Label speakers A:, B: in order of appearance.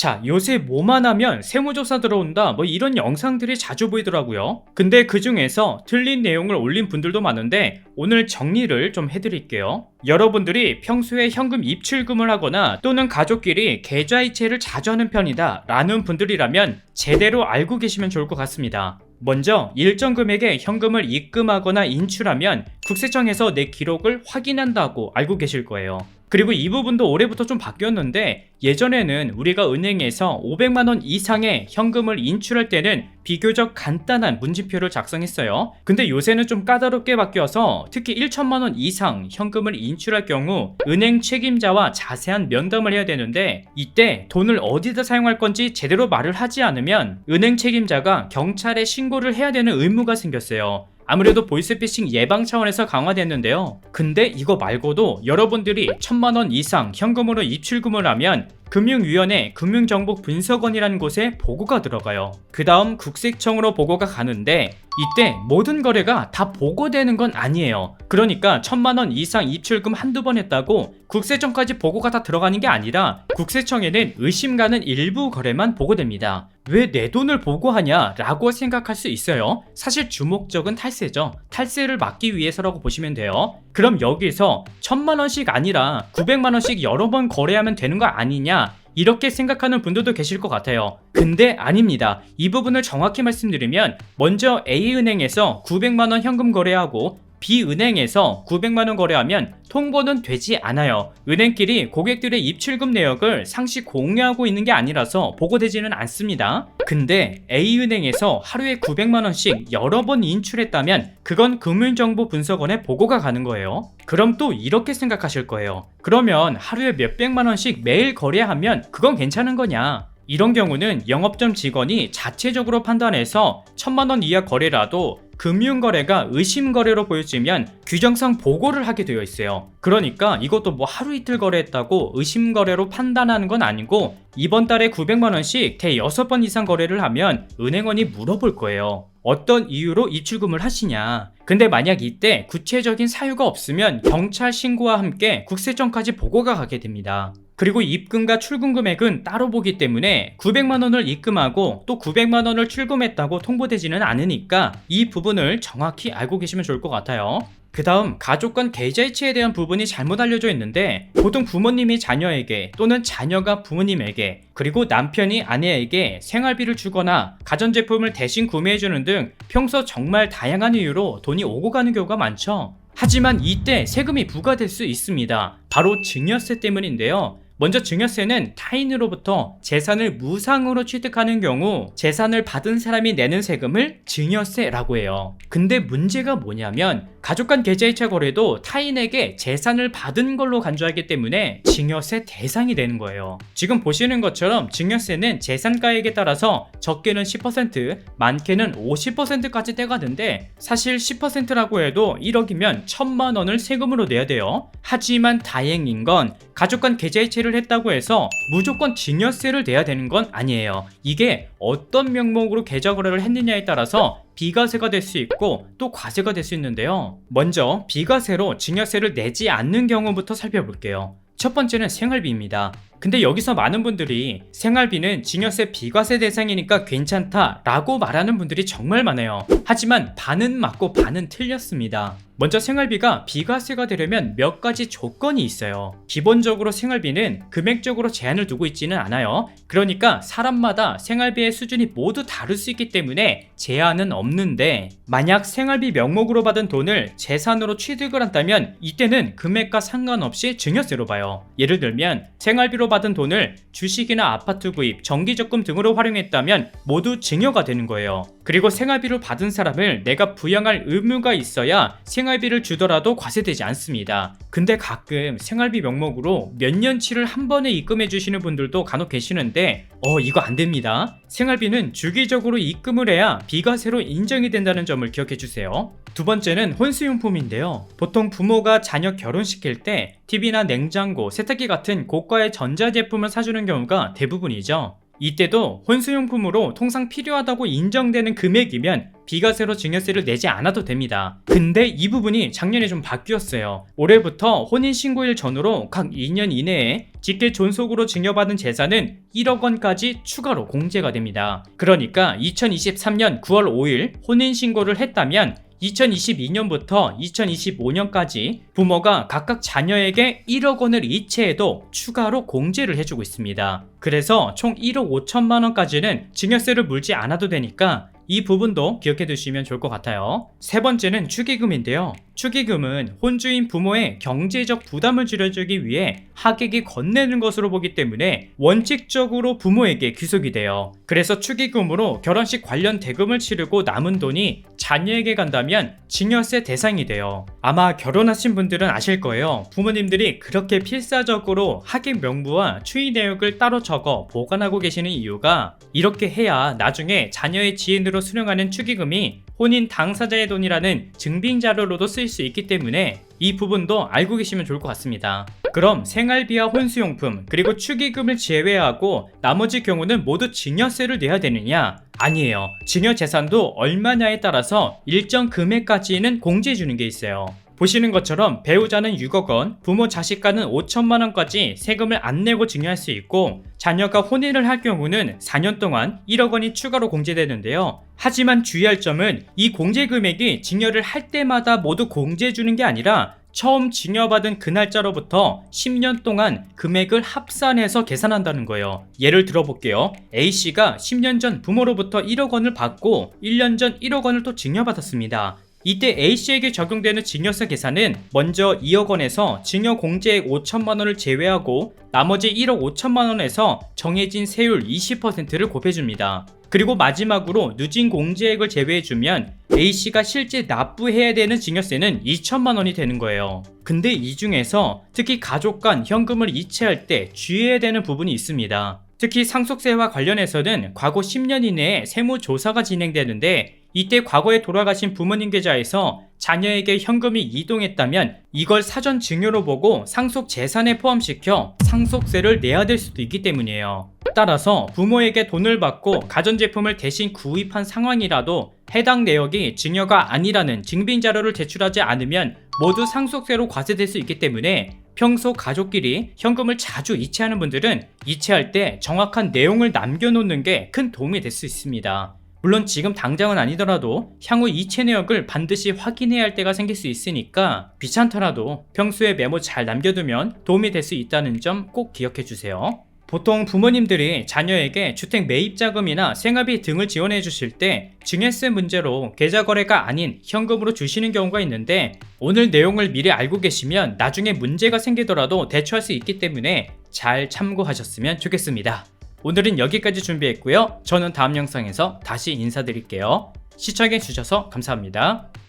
A: 자, 요새 뭐만 하면 세무조사 들어온다 뭐 이런 영상들이 자주 보이더라고요. 근데 그 중에서 틀린 내용을 올린 분들도 많은데 오늘 정리를 좀 해드릴게요. 여러분들이 평소에 현금 입출금을 하거나 또는 가족끼리 계좌이체를 자주 하는 편이다 라는 분들이라면 제대로 알고 계시면 좋을 것 같습니다. 먼저 일정 금액의 현금을 입금하거나 인출하면 국세청에서 내 기록을 확인한다고 알고 계실 거예요. 그리고 이 부분도 올해부터 좀 바뀌었는데 예전에는 우리가 은행에서 500만원 이상의 현금을 인출할 때는 비교적 간단한 문진표를 작성했어요. 근데 요새는 좀 까다롭게 바뀌어서 특히 1천만원 이상 현금을 인출할 경우 은행 책임자와 자세한 면담을 해야 되는데 이때 돈을 어디다 사용할 건지 제대로 말을 하지 않으면 은행 책임자가 경찰에 신고를 해야 되는 의무가 생겼어요. 아무래도 보이스피싱 예방 차원에서 강화됐는데요. 근데 이거 말고도 여러분들이 1,000만원 이상 현금으로 입출금을 하면 금융위원회 금융정보분석원이라는 곳에 보고가 들어가요. 그 다음 국세청으로 보고가 가는데 이때 모든 거래가 다 보고되는 건 아니에요. 그러니까 1,000만원 이상 입출금 한두 번 했다고 국세청까지 보고가 다 들어가는 게 아니라 국세청에는 의심 가는 일부 거래만 보고됩니다. 왜 내 돈을 보고하냐 라고 생각할 수 있어요. 사실 주목적은 탈세죠. 탈세를 막기 위해서라고 보시면 돼요. 그럼 여기서 1,000만원씩 아니라 900만원씩 여러 번 거래하면 되는 거 아니냐 이렇게 생각하는 분들도 계실 것 같아요. 근데 아닙니다. 이 부분을 정확히 말씀드리면 먼저 A은행에서 900만원 현금 거래하고 B은행에서 900만원 거래하면 통보는 되지 않아요. 은행끼리 고객들의 입출금 내역을 상시 공유하고 있는 게 아니라서 보고되지는 않습니다. 근데 A은행에서 하루에 900만원씩 여러 번 인출했다면 그건 금융정보분석원에 보고가 가는 거예요. 그럼 또 이렇게 생각하실 거예요. 그러면 하루에 몇백만원씩 매일 거래하면 그건 괜찮은 거냐? 이런 경우는 영업점 직원이 자체적으로 판단해서 1,000만원 이하 거래라도 금융거래가 의심거래로 보여지면 규정상 보고를 하게 되어 있어요. 그러니까 이것도 뭐 하루 이틀 거래했다고 의심거래로 판단하는 건 아니고 이번 달에 900만원씩 대 6번 이상 거래를 하면 은행원이 물어볼 거예요. 어떤 이유로 입출금을 하시냐. 근데 만약 이때 구체적인 사유가 없으면 경찰 신고와 함께 국세청까지 보고가 가게 됩니다. 그리고 입금과 출금 금액은 따로 보기 때문에 900만원을 입금하고 또 900만원을 출금했다고 통보되지는 않으니까 이 부분을 정확히 알고 계시면 좋을 것 같아요. 그 다음 가족 간 계좌이체에 대한 부분이 잘못 알려져 있는데 보통 부모님이 자녀에게 또는 자녀가 부모님에게 그리고 남편이 아내에게 생활비를 주거나 가전제품을 대신 구매해주는 등 평소 정말 다양한 이유로 돈이 오고 가는 경우가 많죠. 하지만 이때 세금이 부과될 수 있습니다. 바로 증여세 때문인데요. 먼저 증여세는 타인으로부터 재산을 무상으로 취득하는 경우 재산을 받은 사람이 내는 세금을 증여세라고 해요. 근데 문제가 뭐냐면 가족 간 계좌이체 거래도 타인에게 재산을 받은 걸로 간주하기 때문에 증여세 대상이 되는 거예요. 지금 보시는 것처럼 증여세는 재산가액에 따라서 적게는 10%, 많게는 50%까지 떼가는데 사실 10%라고 해도 1억이면 1,000만 원을 세금으로 내야 돼요. 하지만 다행인 건 가족 간 계좌이체를 했다고 해서 무조건 증여세를 내야 되는 건 아니에요. 이게 어떤 명목으로 계좌 거래를 했느냐에 따라서 비과세가 될 수 있고 또 과세가 될 수 있는데요. 먼저 비과세로 증여세를 내지 않는 경우부터 살펴볼게요. 첫 번째는 생활비입니다. 근데 여기서 많은 분들이 생활비는 증여세 비과세 대상이니까 괜찮다 라고 말하는 분들이 정말 많아요. 하지만 반은 맞고 반은 틀렸습니다. 먼저 생활비가 비과세가 되려면 몇 가지 조건이 있어요. 기본적으로 생활비는 금액적으로 제한을 두고 있지는 않아요. 그러니까 사람마다 생활비의 수준이 모두 다를 수 있기 때문에 제한은 없는데 만약 생활비 명목으로 받은 돈을 재산으로 취득을 한다면 이때는 금액과 상관없이 증여세로 봐요. 예를 들면 생활비로 받은 돈을 주식이나 아파트 구입, 정기적금 등으로 활용했다면 모두 증여가 되는 거예요. 그리고 생활비로 받은 사람을 내가 부양할 의무가 있어야 생활비를 주더라도 과세되지 않습니다. 근데 가끔 생활비 명목으로 몇 년치를 한 번에 입금해 주시는 분들도 간혹 계시는데 이거 안 됩니다. 생활비는 주기적으로 입금을 해야 비과세로 인정이 된다는 점을 기억해 주세요. 두 번째는 혼수용품인데요. 보통 부모가 자녀 결혼시킬 때 TV나 냉장고, 세탁기 같은 고가의 전자제품을 사주는 경우가 대부분이죠. 이때도 혼수용품으로 통상 필요하다고 인정되는 금액이면 비과세로 증여세를 내지 않아도 됩니다. 근데 이 부분이 작년에 좀 바뀌었어요. 올해부터 혼인신고일 전후로 각 2년 이내에 직계 존속으로 증여받은 재산은 1억 원까지 추가로 공제가 됩니다. 그러니까 2023년 9월 5일 혼인신고를 했다면 2022년부터 2025년까지 부모가 각각 자녀에게 1억 원을 이체해도 추가로 공제를 해주고 있습니다. 그래서 총 1억 5천만 원까지는 증여세를 물지 않아도 되니까 이 부분도 기억해 두시면 좋을 것 같아요. 세 번째는 축의금인데요. 축의금은 혼주인 부모의 경제적 부담을 줄여주기 위해 하객이 건네는 것으로 보기 때문에 원칙적으로 부모에게 귀속이 돼요. 그래서 축의금으로 결혼식 관련 대금을 치르고 남은 돈이 자녀에게 간다면 증여세 대상이 돼요. 아마 결혼하신 분들은 아실 거예요. 부모님들이 그렇게 필사적으로 하객 명부와 추의 내역을 따로 적어 보관하고 계시는 이유가 이렇게 해야 나중에 자녀의 지인으로 수령하는 축의금이 혼인 당사자의 돈이라는 증빙 자료로도 쓰일 수 있기 때문에 이 부분도 알고 계시면 좋을 것 같습니다. 그럼 생활비와 혼수용품 그리고 축의금을 제외하고 나머지 경우는 모두 증여세를 내야 되느냐? 아니에요. 증여재산도 얼마냐에 따라서 일정 금액까지는 공제해 주는 게 있어요. 보시는 것처럼 배우자는 6억 원, 부모 자식과는 5천만 원까지 세금을 안 내고 증여할 수 있고 자녀가 혼인을 할 경우는 4년 동안 1억 원이 추가로 공제되는데요. 하지만 주의할 점은 이 공제 금액이 증여를 할 때마다 모두 공제해 주는 게 아니라 처음 증여받은 그 날짜로부터 10년 동안 금액을 합산해서 계산한다는 거예요. 예를 들어볼게요. A씨가 10년 전 부모로부터 1억 원을 받고 1년 전 1억 원을 또 증여받았습니다. 이때 A씨에게 적용되는 증여세 계산은 먼저 2억 원에서 증여 공제액 5천만 원을 제외하고 나머지 1억 5천만 원에서 정해진 세율 20%를 곱해줍니다. 그리고 마지막으로 누진 공제액을 제외해주면 A씨가 실제 납부해야 되는 증여세는 2천만 원이 되는 거예요. 근데 이 중에서 특히 가족 간 현금을 이체할 때 주의해야 되는 부분이 있습니다. 특히 상속세와 관련해서는 과거 10년 이내에 세무조사가 진행되는데 이때 과거에 돌아가신 부모님 계좌에서 자녀에게 현금이 이동했다면 이걸 사전 증여로 보고 상속 재산에 포함시켜 상속세를 내야 될 수도 있기 때문이에요. 따라서 부모에게 돈을 받고 가전제품을 대신 구입한 상황이라도 해당 내역이 증여가 아니라는 증빙자료를 제출하지 않으면 모두 상속세로 과세될 수 있기 때문에 평소 가족끼리 현금을 자주 이체하는 분들은 이체할 때 정확한 내용을 남겨놓는 게 큰 도움이 될 수 있습니다. 물론 지금 당장은 아니더라도 향후 이체 내역을 반드시 확인해야 할 때가 생길 수 있으니까 귀찮더라도 평소에 메모 잘 남겨두면 도움이 될 수 있다는 점 꼭 기억해 주세요. 보통 부모님들이 자녀에게 주택 매입자금이나 생활비 등을 지원해 주실 때 증여세 문제로 계좌거래가 아닌 현금으로 주시는 경우가 있는데 오늘 내용을 미리 알고 계시면 나중에 문제가 생기더라도 대처할 수 있기 때문에 잘 참고하셨으면 좋겠습니다. 오늘은 여기까지 준비했고요. 저는 다음 영상에서 다시 인사드릴게요. 시청해 주셔서 감사합니다.